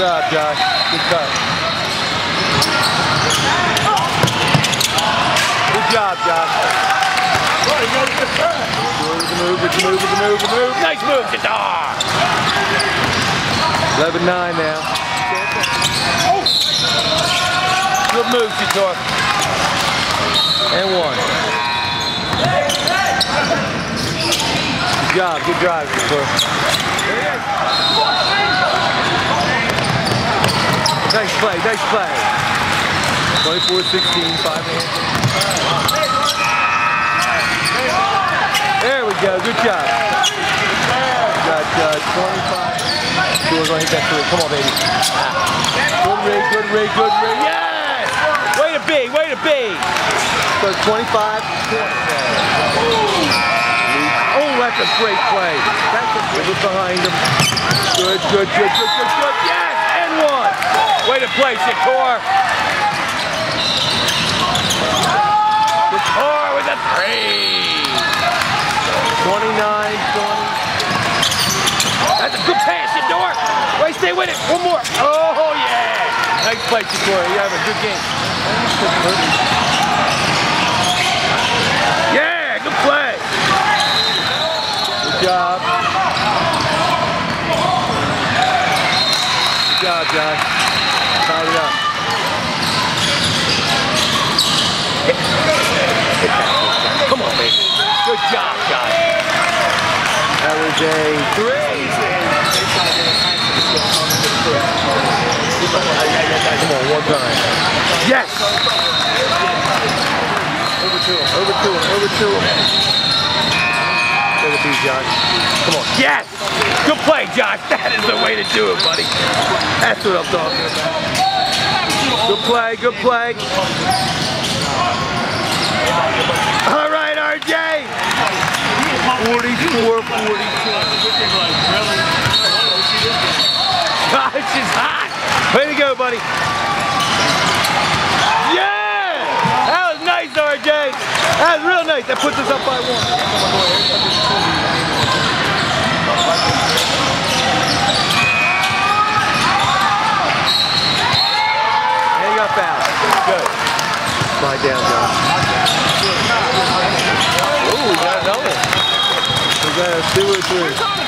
job, Josh. Good cut. Good job, Josh. With the move. Nice move, Tatar. 11-9 now. Good move, Tatar. And 1. Good job. Good drive, Tatar. Nice play. 24-16, 5 hands. There we go. Good job. Got 25. We're going to hit that through. Come on, baby. Good rig. Yes! Way to be. So 25. Oh, that's a great play. Look behind him. Good. Yes! And 1. Way to play, Shakur. Shakur with a 3. 29-20. That's a good pass, Shador. Wait, stay with it. One more. Oh, yeah. Nice play, Shakur. You have a good game. Yeah, good play. Good job. Good job, Josh. Tied it up. Come on, baby. Good job, Josh. That was a 3. Come on, one time. Yes! Over to him. Way to be, Josh. Come on. Yes! Good play, Josh. That is the way to do it, buddy. That's what I'm talking about. Good play. All right, RJ. 44-42. Gosh, it's hot. Way to go, buddy. Yeah! That was nice, RJ. That was real nice. That puts us up by 1. And you got fouled. Good. Slide down, Josh. Oh, we got another one. We got a 2 or 3.